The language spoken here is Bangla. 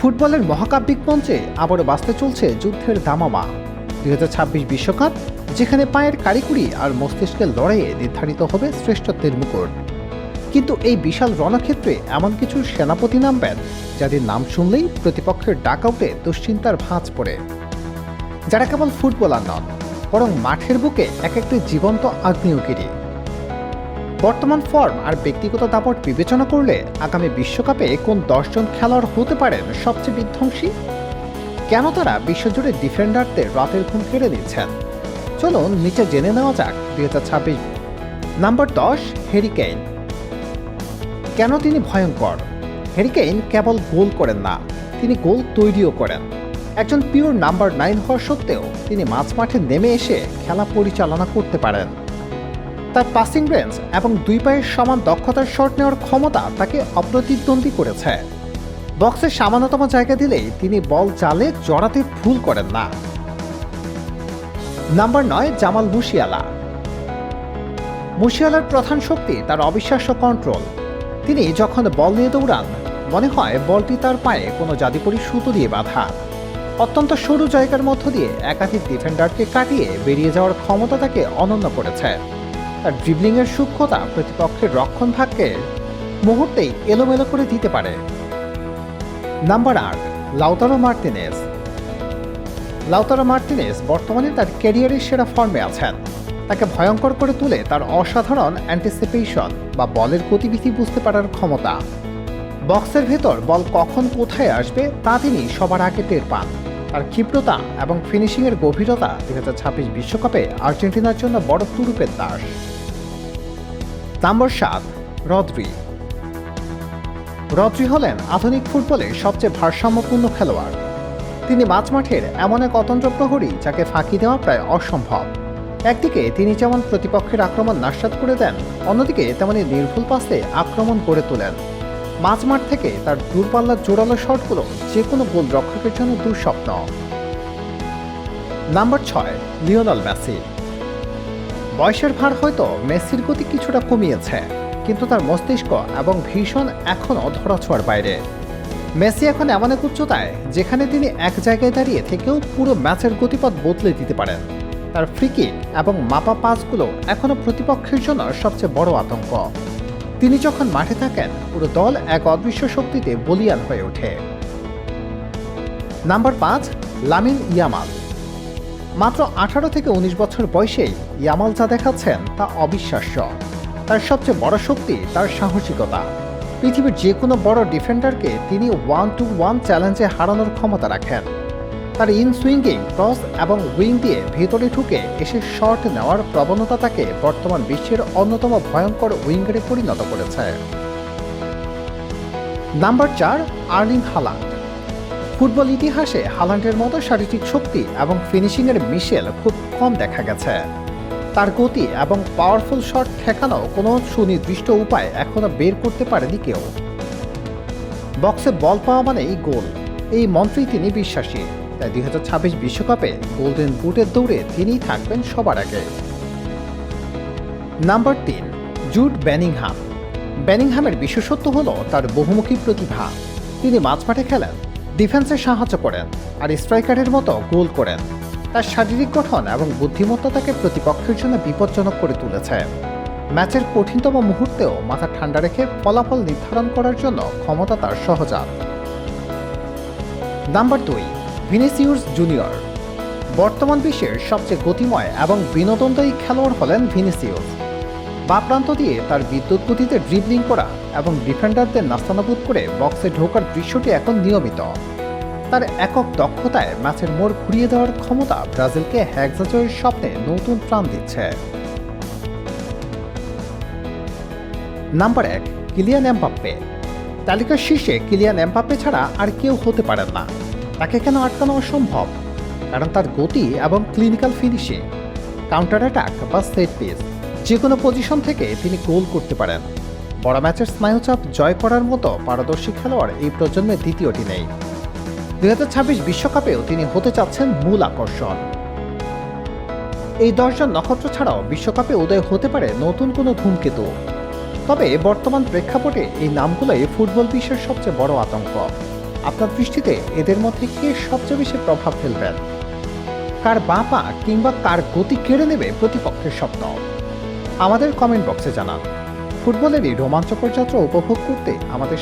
ফুটবলের মহাকাব্যিক মঞ্চে আবারও বাঁচতে চলছে যুদ্ধের দামামা। 2026 বিশ্বকাপ, যেখানে পায়ের কারিকুরি আর মস্তিষ্কের লড়াইয়ে নির্ধারিত হবে শ্রেষ্ঠত্বের মুকুট। কিন্তু এই বিশাল রণক্ষেত্রে এমন কিছু সেনাপতি নামবেন যাদের নাম শুনলেই প্রতিপক্ষের ডাকআউটে দুশ্চিন্তার ভাঁজ পড়ে, যারা কেবল ফুটবলার নন, বরং মাঠের বুকে এক একটি জীবন্ত আগ্নেয়গিরি। বর্তমান ফর্ম আর ব্যক্তিগত দাপট বিবেচনা করলে আগামী বিশ্বকাপে কোন 10 জন খেলোয়াড় হতে পারেন সবচেয়ে বিধ্বংসী? কেন তারা বিশ্বজুড়ে ডিফেন্ডারদের রাতের ঘুম কেড়ে নিচ্ছেন? চলুন নিচে জেনে নেওয়া যাক 2026। Number 10, Harry Kane. কেন তিনি ভয়ঙ্কর? হ্যারি কেইন কেবল গোল করেন না, তিনি গোল তৈরিও করেন। একজন পিওর নাম্বার 9 হওয়া সত্ত্বেও তিনি মাঝ মাঠে নেমে এসে খেলা পরিচালনা করতে পারেন। তার পাসিং রেঞ্জ এবং দুই পায়ের সমান দক্ষতার শট নেওয়ার ক্ষমতা তাকে অপ্রতিদ্বন্দ্বী করেছে। বক্সের সামান্যতম জায়গা দিলেই তিনি বল জালে জড়াতে ভুল করেন না। নাম্বার 9, জামাল মুশিয়ালা। মুশিয়ালার প্রধান শক্তি তার অবিশ্বাস্য কন্ট্রোল। তিনি যখন বল নিয়ে দৌড়ান, মনে হয় বলটি তার পায়ে কোনো জাদুকরী সুতো দিয়ে বাঁধা। অত্যন্ত সরু জায়গার মধ্য দিয়ে একাধিক ডিফেন্ডারকে কাটিয়ে বেরিয়ে যাওয়ার ক্ষমতা তাকে অনন্য করেছে। তার ড্রিবলিংয়ের সূক্ষ্মতা প্রতিপক্ষের রক্ষণভাগকে মুহূর্তেই এলোমেলো করে দিতে পারে। Number 8, Lautaro Martinez. Lautaro Martinez বর্তমানে তার ক্যারিয়ারের সেরা ফর্মে আছেন। তাকে ভয়ঙ্কর করে তুলে তার অসাধারণ অ্যান্টিসিপেশন বা বলের গতিবিধি বুঝতে পারার ক্ষমতা। বক্সের ভেতর বল কখন কোথায় আসবে তা তিনি সবার আগে টের পান। তার ক্ষিপ্রতা এবং ফিনিশিংয়ের গভীরতা 2026 বিশ্বকাপে আর্জেন্টিনার জন্য বড় তুরুপের দাস। Number 7, Rodri. রদ্রি হলেন আধুনিক ফুটবলের সবচেয়ে ভারসাম্যপূর্ণ খেলোয়াড়। তিনি মাঝমাঠের এমন এক অতন্ত্র প্রহরী যাকে ফাঁকি দেওয়া প্রায় অসম্ভব। একদিকে তিনি যেমন প্রতিপক্ষের আক্রমণ নস্যাৎ করে দেন, অন্যদিকে তেমনি নির্ভুল পাসে আক্রমণ গড়ে তোলেন। মাঝমাঠ থেকে তার দূরপাল্লার জোরালো শটগুলো যে কোনো গোলরক্ষকের জন্য দুঃস্বপ্ন। Number 6, Lionel Messi. বয়সের ভার হয়তো মেসির গতি কিছুটা কমিয়েছে, কিন্তু তার মস্তিষ্ক এবং ভীষণ এখনও ধরাছোঁয়ার বাইরে। মেসি এখন এমন এক উচ্চতায় যেখানে তিনি এক জায়গায় দাঁড়িয়ে থেকেও পুরো ম্যাচের গতিপথ বদলে দিতে পারেন। তার ফ্রিকিক এবং মাপা পাসগুলো এখনও প্রতিপক্ষের জন্য সবচেয়ে বড় আতঙ্ক। তিনি যখন মাঠে থাকেন, পুরো দল এক অদৃশ্য শক্তিতে বলীয়ান হয়ে ওঠে। Number 5, Lamine Yamal. মাত্র 18 থেকে 19 বছর বয়সেই ইয়ামাল যা দেখাচ্ছেন তা অবিশ্বাস্য। তার সবচেয়ে বড় শক্তি তার সাহসিকতা। পৃথিবীর যে কোনো বড় ডিফেন্ডারকে তিনি 1-to-1 চ্যালেঞ্জে হারানোর ক্ষমতা রাখেন। তার ইনসুইঙ্গিং ক্রস এবং উইং দিয়ে ভেতরে ঢুকে এসে শট নেওয়ার প্রবণতা তাকে বর্তমান বিশ্বের অন্যতম ভয়ঙ্কর উইঙ্গারে পরিণত করেছে। Number 4, Erling Haaland. ফুটবল ইতিহাসে হালান্ডের মতো শারীরিক শক্তি এবং ফিনিশিংয়ের মিশেল খুব কম দেখা গেছে। তার গতি এবং পাওয়ারফুল শট ঠেকানো কোনো সুনির্দিষ্ট উপায় এখনো বের করতে পারেনি কেউ। বক্সে বল পাওয়া মানেই গোল, এই মন্ত্রেই তিনি বিশ্বাসী। তাই 2026 বিশ্বকাপে গোল্ডেন বুটের দৌড়ে তিনিই থাকবেন সবার আগে। Number 3, Jude Bellingham. বেলিংহামের বিশেষত্ব হল তার বহুমুখী প্রতিভা। তিনি মাঝমাঠে খেলেন, ডিফেন্সে সাহায্য করেন আর স্ট্রাইকারের মতো গোল করেন। তার শারীরিক গঠন এবং বুদ্ধিমত্তা তাকে প্রতিপক্ষের জন্য বিপজ্জনক করে তুলেছে। ম্যাচের কঠিনতম মুহূর্তেও মাথা ঠান্ডা রেখে ফলাফল নির্ধারণ করার জন্য ক্ষমতা তার সহজাত। Number 2, Vinicius junior. বর্তমান বিশ্বের সবচেয়ে গতিময় এবং বিনোদনদায়ী খেলোয়াড় হলেন ভিনিসিয়াস। বাঁ প্রান্ত দিয়ে তার বিদ্যুৎ গতিতে ড্রিবলিং করা এবং ডিফেন্ডারদের নাস্তানাবুদ করে বক্সে ঢোকার দৃশ্যটি এখন নিয়মিত। তার একক দক্ষতায় ম্যাচের মোড় ঘুরিয়ে দেওয়ার ক্ষমতা ব্রাজিলকে হেক্সা জয়ের স্বপ্নে নতুন প্রাণ দিচ্ছে। Number 1, Kylian Mbappe. তালিকার শীর্ষে কিলিয়ান এমবাপ্পে ছাড়া আর কেউ হতে পারেন না। তাকে কেন আটকানো অসম্ভব? কারণ তার গতি এবং ক্লিনিক্যাল ফিনিশিং, কাউন্টার অ্যাটাক বা সেট পিস, যে কোনো পজিশন থেকে তিনি গোল করতে পারেন। বড় ম্যাচের স্নায়ুচাপ জয় করার মতো পারদর্শী খেলোয়াড় এই প্রজন্মের দ্বিতীয়টি নেই। 2026 বিশ্বকাপেও তিনি হতে চাচ্ছেন মূল আকর্ষণ। এই 10 জন নক্ষত্র ছাড়াও বিশ্বকাপে উদয় হতে পারে নতুন কোনো ধূমকেতু। তবে বর্তমান প্রেক্ষাপটে এই নামগুলোই ফুটবল বিশ্বের সবচেয়ে বড় আতঙ্ক। আপনার দৃষ্টিতে এদের মধ্যে কে সবচেয়ে বেশি প্রভাব ফেলবেন? কার বাঁ পা কিংবা কার গতি কেড়ে নেবে প্রতিপক্ষের স্বপ্ন? আমাদের কমেন্ট বক্সে জানান। ফুটবলের এই রোমাঞ্চকর যাত্রা উপভোগ করতে আমাদের